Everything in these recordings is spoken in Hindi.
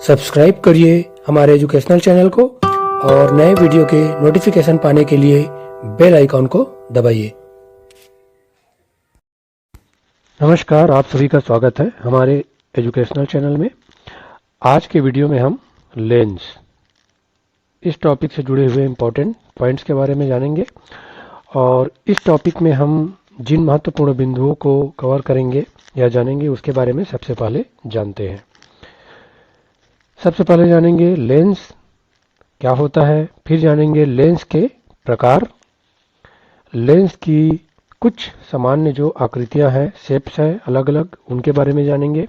सब्सक्राइब करिए हमारे एजुकेशनल चैनल को और नए वीडियो के नोटिफिकेशन पाने के लिए बेल आइकॉन को दबाइए। नमस्कार, आप सभी का स्वागत है हमारे एजुकेशनल चैनल में। आज के वीडियो में हम लेंस इस टॉपिक से जुड़े हुए इम्पोर्टेंट पॉइंट्स के बारे में जानेंगे और इस टॉपिक में हम जिन महत्वपूर्ण बिंदुओं को कवर करेंगे या जानेंगे उसके बारे में सबसे पहले जानते हैं। सबसे पहले जानेंगे लेंस क्या होता है, फिर जानेंगे लेंस के प्रकार, लेंस की कुछ सामान्य जो आकृतियां हैं, शेप्स हैं अलग अलग, उनके बारे में जानेंगे।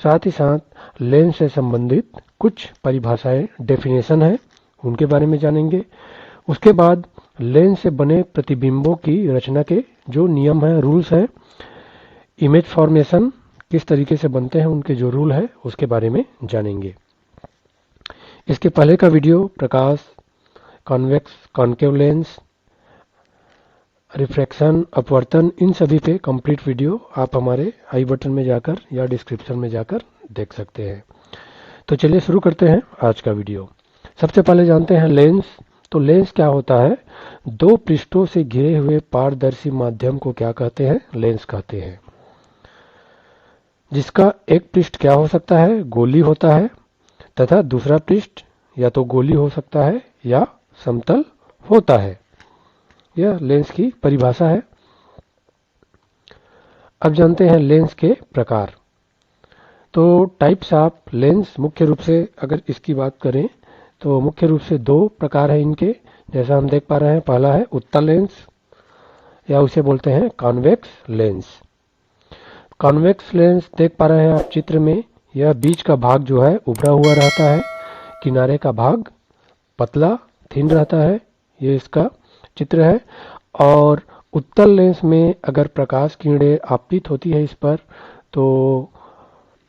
साथ ही साथ लेंस से संबंधित कुछ परिभाषाएं, डेफिनेशन है, उनके बारे में जानेंगे। उसके बाद लेंस से बने प्रतिबिंबों की रचना के जो नियम हैं, रूल्स हैं, इमेज फॉर्मेशन किस तरीके से बनते हैं, उनके जो रूल है उसके बारे में जानेंगे। इसके पहले का वीडियो प्रकाश, कॉन्वेक्स, कॉन्केव लेंस, रिफ्रैक्शन, अपवर्तन, इन सभी पे कंप्लीट वीडियो आप हमारे आई बटन में जाकर या डिस्क्रिप्शन में जाकर देख सकते हैं। तो चलिए शुरू करते हैं आज का वीडियो। सबसे पहले जानते हैं लेंस। तो लेंस क्या होता है? दो पृष्ठों से घिरे हुए पारदर्शी माध्यम को क्या कहते हैं? लेंस कहते हैं। जिसका एक पृष्ठ क्या हो सकता है? गोली होता है तथा दूसरा पृष्ठ या तो गोली हो सकता है या समतल होता है। यह लेंस की परिभाषा है। अब जानते हैं लेंस के प्रकार। तो टाइप्स ऑफ लेंस मुख्य रूप से अगर इसकी बात करें तो मुख्य रूप से दो प्रकार हैं इनके, जैसा हम देख पा रहे हैं। पहला है उत्तल लेंस या उसे बोलते हैं कॉन्वेक्स लेंस। कॉन्वेक्स लेंस देख पा रहे हैं आप चित्र में। यह बीच का भाग जो है उभरा हुआ रहता है, किनारे का भाग पतला थिन रहता है। ये इसका चित्र है। और उत्तल लेंस में अगर प्रकाश किरणें आपतित होती है इस पर, तो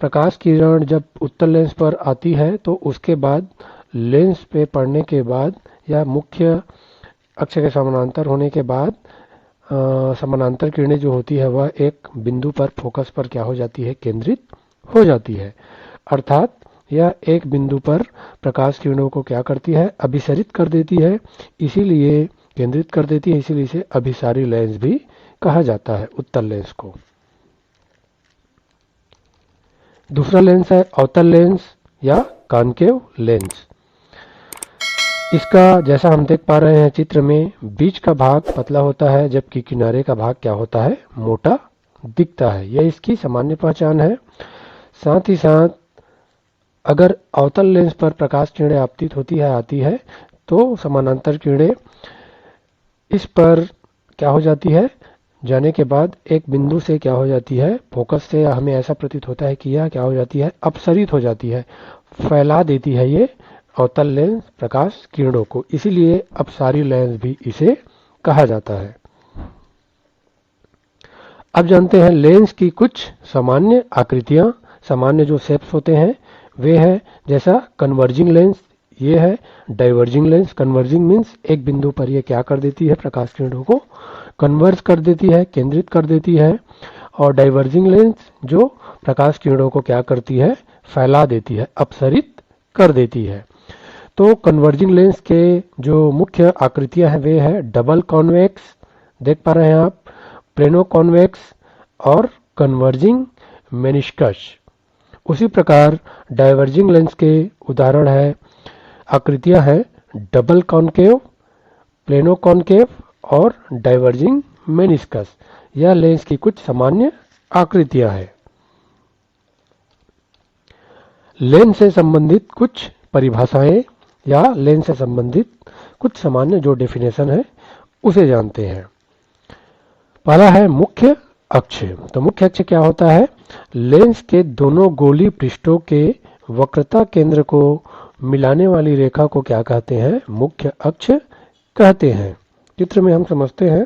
प्रकाश किरण जब उत्तल लेंस पर आती है तो उसके बाद लेंस पे पड़ने के बाद या मुख्य अक्ष के समानांतर होने के बाद समानांतर किरणें जो होती है वह एक बिंदु पर, फोकस पर क्या हो जाती है? केंद्रित हो जाती है। अर्थात यह एक बिंदु पर प्रकाश किरणों को क्या करती है? अभिसरित कर देती है, इसीलिए केंद्रित कर देती है, इसीलिए इसे अभिसारी लेंस भी कहा जाता है उत्तल लेंस को। दूसरा लेंस है अवतल लेंस या कॉन्केव लेंस। इसका जैसा हम देख पा रहे हैं चित्र में, बीच का भाग पतला होता है जबकि किनारे का भाग क्या होता है? मोटा दिखता है। यह इसकी सामान्य पहचान है। साथ ही साथ अगर अवतल लेंस पर प्रकाश किरणें आपतित होती है, आती है, तो समानांतर किरणें इस पर क्या हो जाती है? जाने के बाद एक बिंदु से क्या हो जाती है? फोकस से हमें ऐसा प्रतीत होता है कि यह क्या हो जाती है? अपसरित हो जाती है, फैला देती है ये अवतल लेंस प्रकाश किरणों को, इसीलिए अपसारी लेंस भी इसे कहा जाता है। अब जानते हैं लेंस की कुछ सामान्य आकृतियां, सामान्य जो शेप्स होते हैं वे है, जैसा कन्वर्जिंग लेंस, ये है डाइवर्जिंग लेंस। कन्वर्जिंग मीन्स एक बिंदु पर ये क्या कर देती है? प्रकाश किरणों को कन्वर्ज कर देती है, केंद्रित कर देती है। और डाइवर्जिंग लेंस जो प्रकाश किरणों को क्या करती है? फैला देती है, अपसरित कर देती है। तो कन्वर्जिंग लेंस के जो मुख्य आकृतियां हैं वे है डबल कॉन्वेक्स, देख पा रहे हैं आप, प्लेनो कॉन्वेक्स और कन्वर्जिंग मेनिस्कस। उसी प्रकार डाइवर्जिंग लेंस के उदाहरण है, आकृतियां हैं डबल कॉन्केव, प्लेनो कॉन्केव और डाइवर्जिंग मेनिस्कस। यह लेंस की कुछ सामान्य आकृतियां हैं। लेंस से संबंधित कुछ परिभाषाएं या लेंस से संबंधित कुछ सामान्य जो डेफिनेशन है उसे जानते हैं। पहला है मुख्य अक्ष। तो मुख्य अक्ष क्या होता है? लेंस के दोनों गोली पृष्ठों के वक्रता केंद्र को मिलाने वाली रेखा को क्या कहते हैं? मुख्य अक्ष कहते हैं। चित्र में हम समझते हैं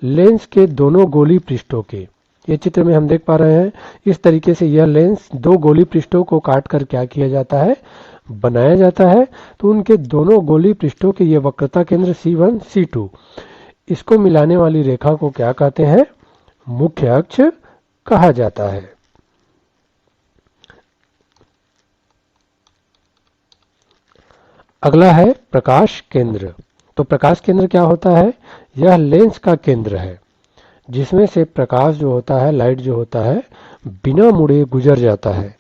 लेंस के दोनों गोली पृष्ठों के, ये चित्र में हम देख पा रहे हैं इस तरीके से यह लेंस दो गोली पृष्ठों को काट कर क्या किया जाता है? बनाया जाता है। तो उनके दोनों गोली पृष्ठों के ये वक्रता केंद्र C1, C2, इसको मिलाने वाली रेखा को क्या कहते हैं? मुख्य अक्ष कहा जाता है। अगला है प्रकाश केंद्र। तो प्रकाश केंद्र क्या होता है? यह लेंस का केंद्र है जिसमें से प्रकाश जो होता है, लाइट जो होता है, बिना मुड़े गुजर जाता है।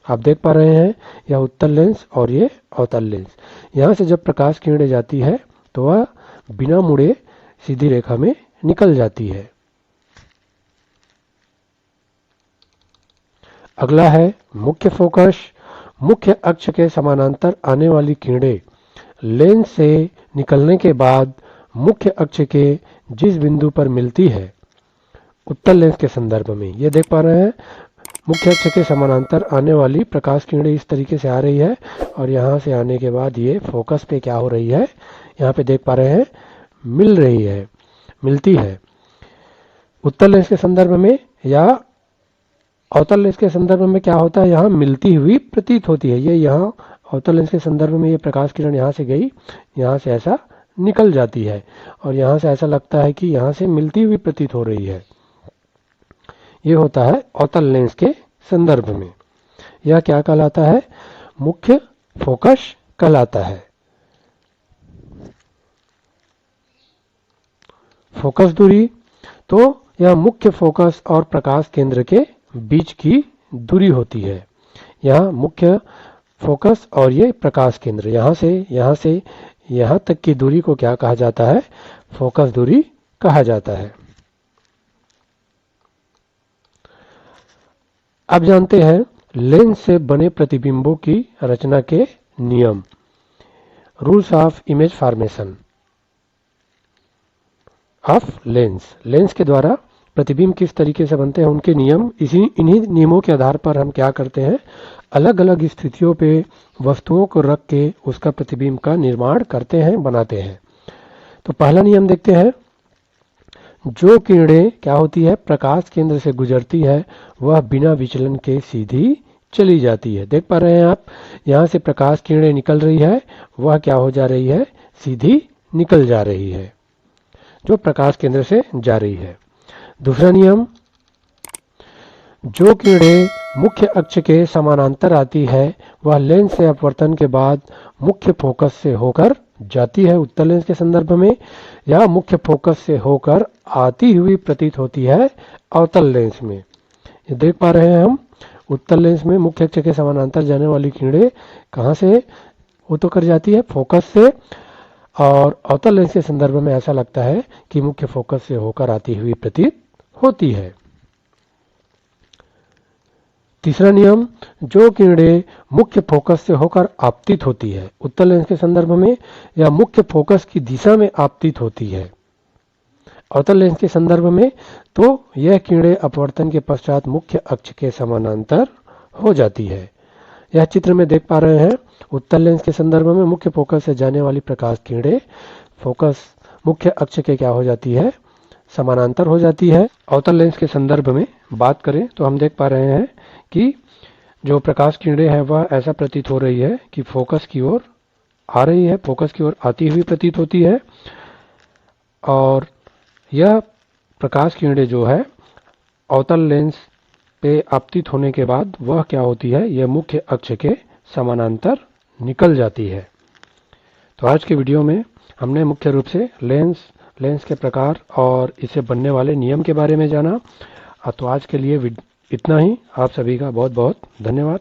आप देख पा रहे हैं यह उत्तल लेंस और ये अवतल लेंस। यहाँ से जब प्रकाश किरणें जाती है तो वह बिना मुड़े सीधी रेखा में निकल जाती है। अगला है मुख्य फोकस। मुख्य अक्ष के समानांतर आने वाली किरणें लेंस से निकलने के बाद मुख्य अक्ष के जिस बिंदु पर मिलती है, उत्तल लेंस के संदर्भ में ये देख पा रहे हैं, मुख्य अक्ष के समानांतर आने वाली प्रकाश किरणें इस तरीके से आ रही है और यहाँ से आने के बाद ये फोकस पे क्या हो रही है, यहाँ पे देख पा रहे हैं मिल रही है, मिलती है। उत्तल लेंस के संदर्भ में या अवतल लेंस के संदर्भ में क्या होता है, यहाँ मिलती हुई प्रतीत होती है। ये यहाँ अवतल लेंस के संदर्भ में ये प्रकाश किरण यहाँ से गई, यहाँ से ऐसा निकल जाती है और यहाँ से ऐसा लगता है कि यहाँ से मिलती हुई प्रतीत हो रही है। ये होता है अवतल लेंस के संदर्भ में। यह क्या कहलाता है? मुख्य फोकस कहलाता है। फोकस दूरी, तो यह मुख्य फोकस और प्रकाश केंद्र के बीच की दूरी होती है। यहाँ मुख्य फोकस और ये प्रकाश केंद्र, यहाँ से यहाँ तक की दूरी को क्या कहा जाता है? फोकस दूरी कहा जाता है। अब जानते हैं लेंस से बने प्रतिबिंबों की रचना के नियम, rules of image formation of lens. Lens के द्वारा प्रतिबिंब किस तरीके से बनते हैं, उनके नियम। इन्हीं नियमों के आधार पर हम क्या करते हैं, अलग अलग स्थितियों पे वस्तुओं को रख के उसका प्रतिबिंब का निर्माण करते हैं, बनाते हैं। तो पहला नियम देखते हैं। जो किरणें क्या होती है, प्रकाश केंद्र से गुजरती है, वह बिना विचलन के सीधी चली जाती है। देख पा रहे हैं आप, यहाँ से प्रकाश किरणें निकल रही है, वह क्या हो जा रही है, सीधी निकल जा रही है, जो प्रकाश केंद्र से जा रही है। दूसरा नियम, जो किरणें मुख्य अक्ष के समानांतर आती है, वह लेंस से अपवर्तन के बाद मुख्य फोकस से होकर जाती है उत्तल लेंस के संदर्भ में, या मुख्य फोकस से होकर आती हुई प्रतीत होती है अवतल लेंस में। ये देख पा रहे हैं हम, उत्तल लेंस में मुख्य अक्ष के समानांतर जाने वाली किरणें कहाँ से होकर जाती है, फोकस से, और अवतल लेंस के संदर्भ में ऐसा लगता है कि मुख्य फोकस से होकर आती हुई प्रतीत होती है। तीसरा नियम, जो किरणें मुख्य फोकस से होकर आपतित होती है उत्तल लेंस के संदर्भ में, या मुख्य फोकस की दिशा में आपतित होती है अवतल लेंस के संदर्भ में, तो यह किरणें अपवर्तन के पश्चात मुख्य अक्ष के समानांतर हो जाती है। यह चित्र में देख पा रहे हैं, उत्तल लेंस के संदर्भ में मुख्य फोकस से जाने वाली प्रकाश किरणें फोकस मुख्य अक्ष के क्या हो जाती है, समानांतर हो जाती है। अवतल लेंस के संदर्भ में बात करें तो हम देख पा रहे हैं कि जो प्रकाश किरणें है वह ऐसा प्रतीत हो रही है कि फोकस की ओर आ रही है, फोकस की ओर आती हुई प्रतीत होती है, और यह प्रकाश किरणें जो है अवतल लेंस पे आपतित होने के बाद वह क्या होती है, यह मुख्य अक्ष के समानांतर निकल जाती है। तो आज के वीडियो में हमने मुख्य रूप से लेंस के प्रकार और इसे बनने वाले नियम के बारे में जाना। तो आज के लिए इतना ही। आप सभी का बहुत बहुत धन्यवाद।